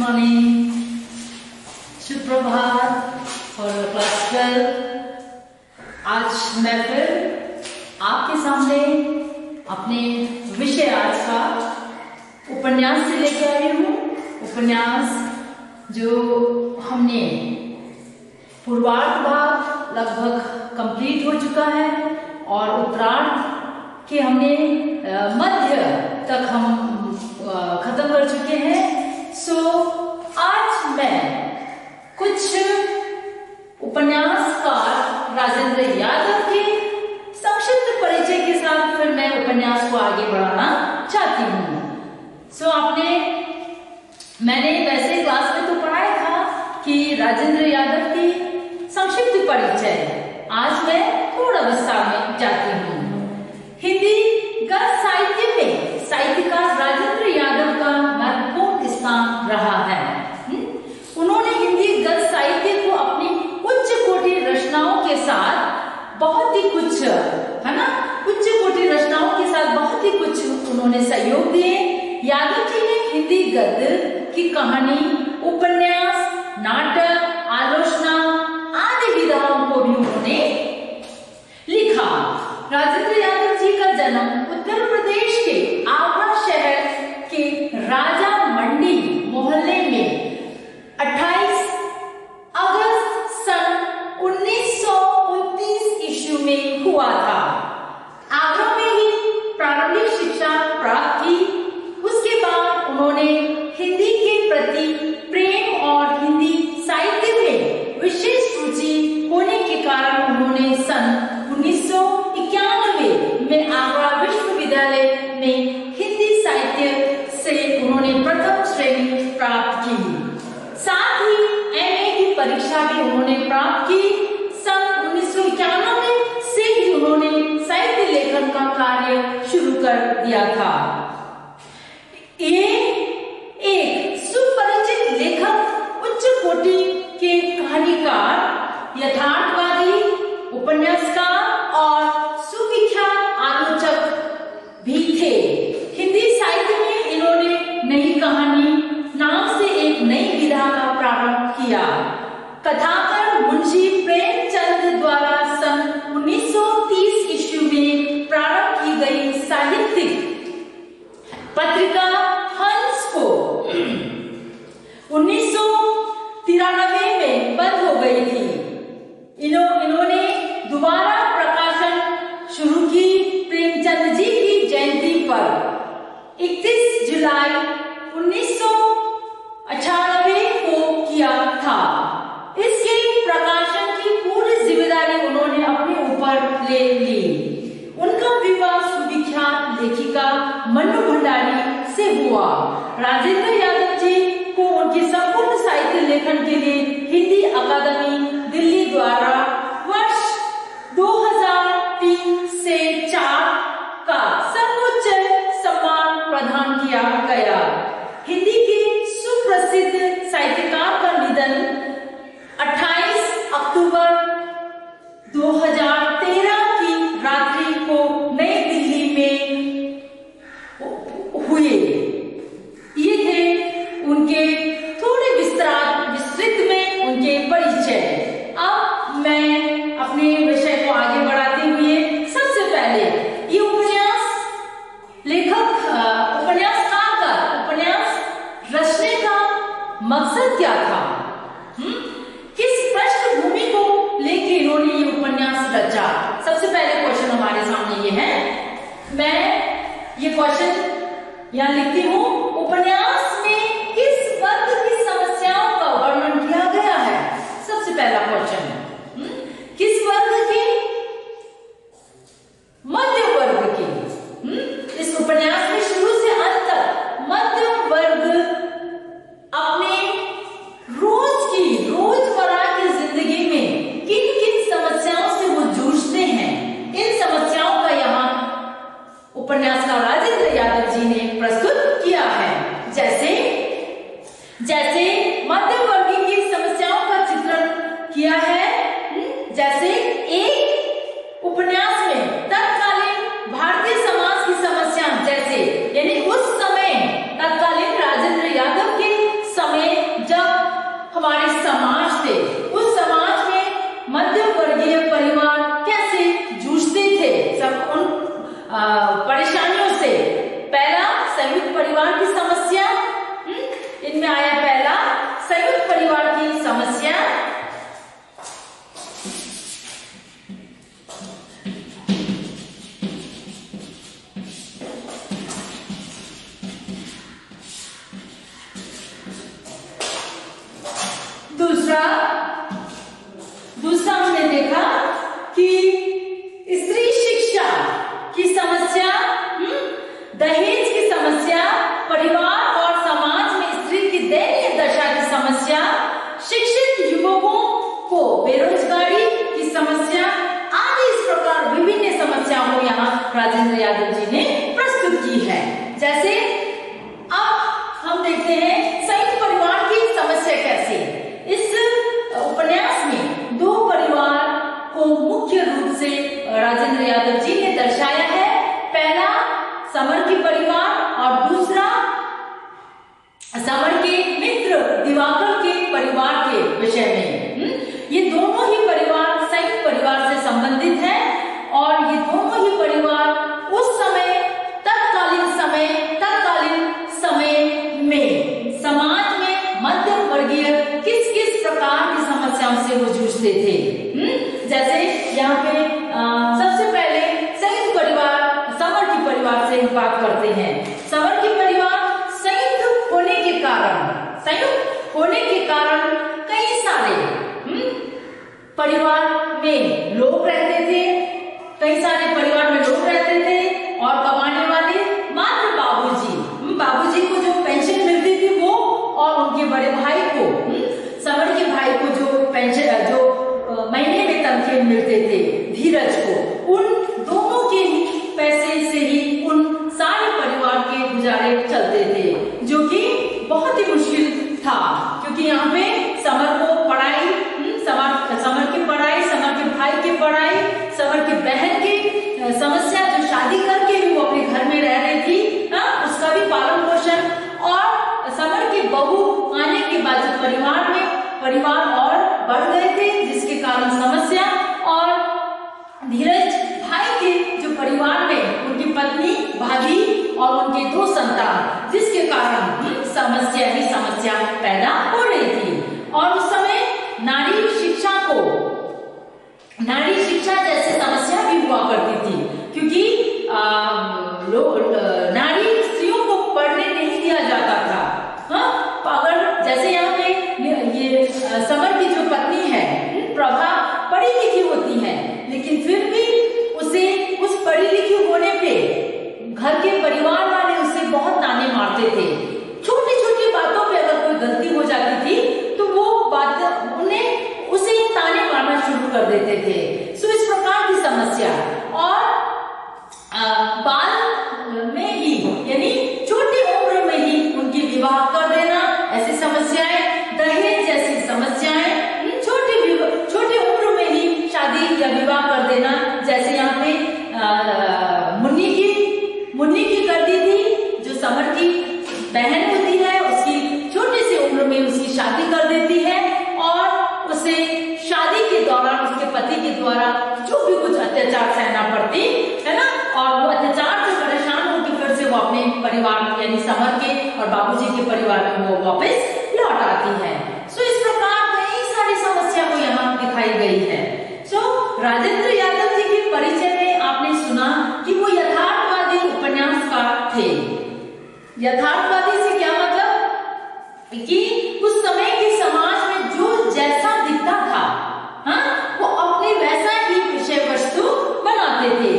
Morning, सुप्रभात for class 12। आज मैं फिर आपके सामने अपने विषय आज का उपन्यास से लेकर आई हूँ। उपन्यास जो हमने पूर्वार्ध भाग लगभग कंप्लीट हो चुका है और उत्तरार्ध के हमने मध्य तक हम खत्म कर चुके हैं। सो आज मैं कुछ उपन्यासकार राजेंद्र यादव के संक्षिप्त परिचय के साथ फिर मैं उपन्यास को आगे बढ़ाना चाहती हूँ। मैंने वैसे क्लास में तो पढ़ाया था कि राजेंद्र यादव की संक्षिप्त परिचय, आज मैं थोड़ा विस्तार में जाती हूँ। हिंदी गद्य साहित्य में साहित्यकार राजेंद्र यादव का महत्वपूर्ण स्थान रहा है। उन्होंने हिंदी गद्य साहित्य को अपनी उच्च कोटि रचनाओं के साथ बहुत ही कुछ उन्होंने सहयोग दिए। यादव जी ने हिंदी गद्य की कहानी, उपन्यास, नाटक, आलोचना आदि विधाओं को भी उन्होंने लिखा। राजेंद्र यादव जी का जन्म उत्तर प्रदेश के आगरा शहर के राजा मंडी मोहल्ले में 28 अगस्त सन 1929 ईस्वी में हुआ था। आगरा में ही प्रारंभिक शिक्षा प्राप्त की। उसके बाद उन्होंने हिंदी के प्रति प्रेम और हिंदी साहित्य में विशेष रुचि होने के कारण उन्होंने सन 1991 में आगरा विश्वविद्यालय में हिंदी साहित्य से उन्होंने प्रथम श्रेणी प्राप्त की। साथ ही एमए की परीक्षा भी उन्होंने प्राप्त की। सन 1991 से ही उन्होंने साहित्य लेखन का कार्य शुरू कर दिया था। ये एक सुपरिचित लेखक, उच्च कोटि के कहानीकार, यथार्थवादी, उपन्यासकार और सुविख्यात आलोचक भी थे। हिंदी साहित्य में इन्होंने नई कहानी नाम से एक नई विधा का प्रारंभ किया। कथाकार मुंशी प्रेमचंद द्वारा सन 1930 ईस्वी में प्रारंभ की गई साहित्यिक पत्रिका हंस को 1993 में बंद हो गई थी। इन्होंने दोबारा प्रकाशन शुरू की प्रेमचंद जी की जयंती पर 31 जुलाई 1998 को किया था। इसके प्रकाशन की पूरी जिम्मेदारी उन्होंने अपने ऊपर ले ली। उनका विवाह सुविख्यात लेखिका मन्नू भंडारी से हुआ। राजेंद्र यादव जी को उनके संपूर्ण साहित्य लेखन के लिए हिंदी अकादमी दिल्ली द्वारा वर्ष 2003 से 4 का सर्वोच्च सम्मान प्रदान किया गया। हिंदी के सुप्रसिद्ध साहित्यकार का निधन 28 अक्टूबर 2013 की रात्रि को नई दिल्ली में हुए। ये थे उनके थोड़े विस्तृत में उनके परिचय। अब मैं अपने विषय को आगे बढ़ाते हुए सबसे पहले ये उपन्यासकार का उपन्यास रचने का मकसद क्या था, किस पृष्ठभूमि को लेके इन्होंने ये उपन्यास रचा। सबसे पहले क्वेश्चन हमारे सामने ये है। मैं ये क्वेश्चन यहाँ लिखती हूँ, उपन्यास में किस वर्ग की समस्याओं का वर्णन किया गया है। सबसे पहला क्वेश्चन, किस वर्ग की? मध्य वर्ग की। इस उपन्यास में शुरू से अंत तक मध्य वर्ग अपने रोजमर्रा की जिंदगी में किन किन समस्याओं से वो जूझते हैं, इन समस्याओं का यहाँ उपन्यासकार राजेंद्र यादव जी ने प्रस्तुत किया है। जैसे राजेंद्र यादव जी ने दर्शाया है। पहला समर के परिवार और दूसरा समर के मित्र दिवाकर के परिवार के विषय में। ये दोनों ही परिवार संयुक्त परिवार से संबंधित है और ये दोनों ही परिवार उस समय तत्कालीन समय में समाज में मध्यम वर्गीय किस किस प्रकार की समस्याओं से वो जूझते थे। जैसे यहाँ पे सबसे पहले संयुक्त परिवार समर के परिवार से बात करते हैं। समर के परिवार संयुक्त होने के कारण कई सारे परिवार में लोग रहते थे, कई सारे परिवार में लोग रहते थे और कमाने वाले मात्र बाबूजी को जो पेंशन मिलती थी वो, और उनके बड़े भाई को, समर के भाई को जो पेंशन जो महीने में तनख्वाह मिलते थे, धीरज को, उन दोनों के पैसे से ही उन सारे परिवार के गुजारे चलते थे, जो कि बहुत ही मुश्किल था। क्योंकि यहाँ पे समर को पढ़ाई, समर की पढ़ाई, समर के भाई की पढ़ाई, समर की बहन की समस्या, जो शादी करके भी वो अपने घर में रह रही थी, उसका भी पालन पोषण, और समर की बहू आने के बाद जो परिवार और बढ़ गए थे, जिसके कारण समस्या, और धीरज भाई के जो परिवार में उनकी पत्नी, भाभी और उनके 2 संतान, जिसके कारण समस्या पैदा हो रही थी। और उस समय नारी शिक्षा जैसे समस्या भी हुआ करती थी, क्योंकि नारी स्त्रियों को पढ़ने नहीं दिया जाता था। अगर जैसे यहाँ पे ये समर की जो पत्नी है प्रभा पढ़ी लिखी होती है, लेकिन फिर भी उसे उस पढ़ी लिखी होने पे घर के परिवार वाले उसे बहुत ताने मारते थे। छोटी छोटी बातों पे अगर कोई गलती हो जाती थी तो वो उसे ताने मारना शुरू कर देते थे। सो इस प्रकार की समस्या, और बाल में ही यानी छोटी उम्र में ही उनकी विवाह कर देना, ऐसी समस्याएं, दहेज जैसी समस्याएं, छोटी उम्र में ही शादी या विवाह कर देना, जैसे यहाँ पे मुन्नी की कर दी थी, जो समर की बहन होती है, उसकी छोटी सी उम्र में उसकी शादी कर देती है, और उसे शादी के दौरान उसके पति के द्वारा जो भी कुछ अत्याचार सहना पड़ती है ना, और वो अत्याचार से परेशान होकर फिर से वो अपने परिवार यानी समर के और बाबूजी के परिवार में वो वापस लौट आती है। सो इस प्रकार कई सारी समस्या को यहाँ दिखाई गई है। सो राजेंद्र यादव जी के परिचय में आपने सुना कि वो यथार्थवादी उपन्यासकार थे। यथार्थवादी से क्या मतलब कि उस समय के समाज में जो जैसा दिखता था, वो अपने वैसा ही विषय वस्तु बनाते थे,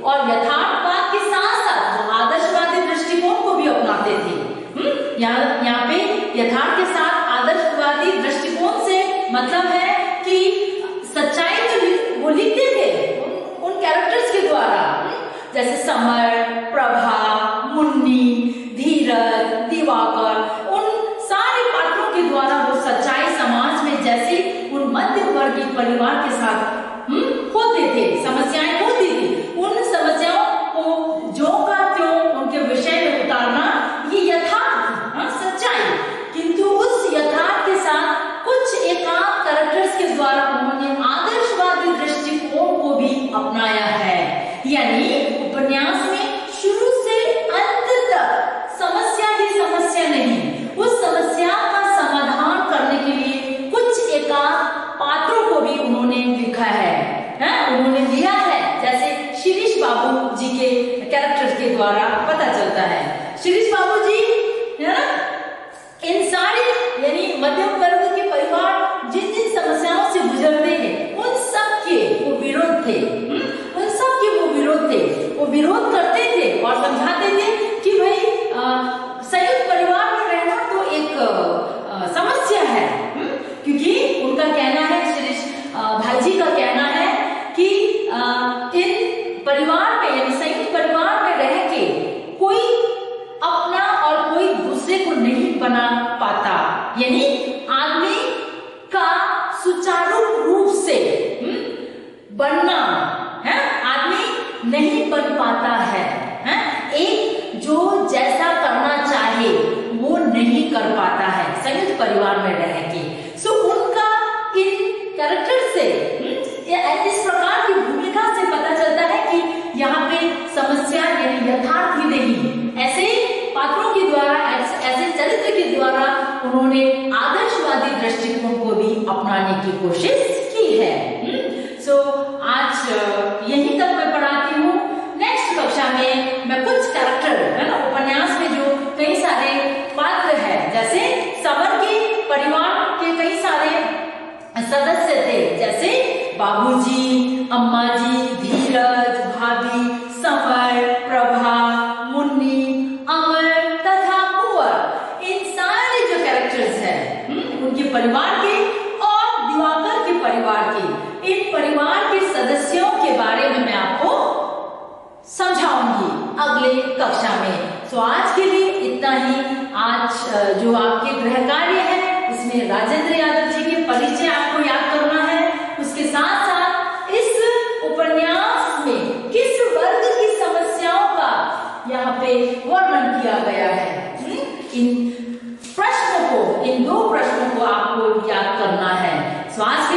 और यथार्थवाद के साथ साथ आदर्शवादी दृष्टिकोण को भी अपनाते थे। यहाँ पे यथार्थ के साथ आदर्शवादी दृष्टिकोण से मतलब है कि सच्चाई जो वो लिखते थे उन कैरेक्टर्स के द्वारा, जैसे समर, प्रभा, मुन्नी, धीरज, दिवाकर, उन सारे पात्रों के द्वारा वो सच्चाई समाज में जैसे उन मध्यम वर्गीय परिवार के साथ होते थे, समस्याएं होती थी, उन समस्याओं को जो का त्यों उनके विषय में उतारना, ये यथार्थ सच्चाई, किंतु उस यथार्थ के साथ कुछ एकांत कैरेक्टर्स के द्वारा उन्होंने आदर्शवादी दृष्टिकोण को भी अपनाया है। यानी उपन्यास में शुरू से अंत तक समस्या ही समस्या नहीं, उस समस्या का समाधान करने के लिए कुछ एकांत पात्रों को भी उन्होंने लिखा है, उन्होंने लिया है, जैसे शिरीष बाबू जी के कैरेक्टर्स के द्वारा पता चलता है। शिरीष बाबू जी है ना, इन सारे यानी मध्यम वर्ग के परिवार जिन जिन समस्याओं से गुजरते हैं उन सब के वो विरोध थे, उन सब के वो विरोध थे, वो विरोध करते थे और समझाते थे कि भाई संयुक्त परिवार में रहना तो एक समस्या है, क्योंकि उनका कहना है, शिरीष भाई जी का कहना है कि इन परिवार में यानी संयुक्त परिवार में रह के कोई अपना और कोई दूसरे को नहीं बना पाता, यानी आदमी का सुचारू रूप से बनना है, परिवार में रह के। सो उनका इन कैरेक्टर से इस प्रकार की भूमिका से पता चलता है कि यहाँ पे समस्या यानी यथार्थ ही नहीं, ऐसे पात्रों के द्वारा, ऐसे चरित्र के द्वारा उन्होंने आदर्शवादी दृष्टिकोण को भी अपनाने की कोशिश की है। सो आज यहीं तक मैं पढ़ाती हूँ। नेक्स्ट कक्षा में मैं कुछ कैरेक्टर है ना, उपन्यास में जो कई सारे पात्र हैं, जैसे समर के परिवार के कई सारे सदस्य थे, जैसे बाबूजी, अम्मा जी, धीरज, भाभी, समर, प्रभा, मुन्नी, अमर तथा कुंवर। इन सारे जो कैरेक्टर्स हैं उनके परिवार के और दिवाकर के परिवार के, इन परिवार के सदस्यों के बारे में मैं आपको समझाऊंगी अगले कक्षा में। तो आज के लिए इतना ही। आज जो आपके गृह कार्य है उसमें राजेंद्र यादव जी के परिचय आपको याद करना है। उसके साथ साथ इस उपन्यास में किस वर्ग की समस्याओं का यहाँ पे वर्णन किया गया है, इन प्रश्नों को, इन 2 प्रश्नों को आपको याद करना है। स्वास्थ्य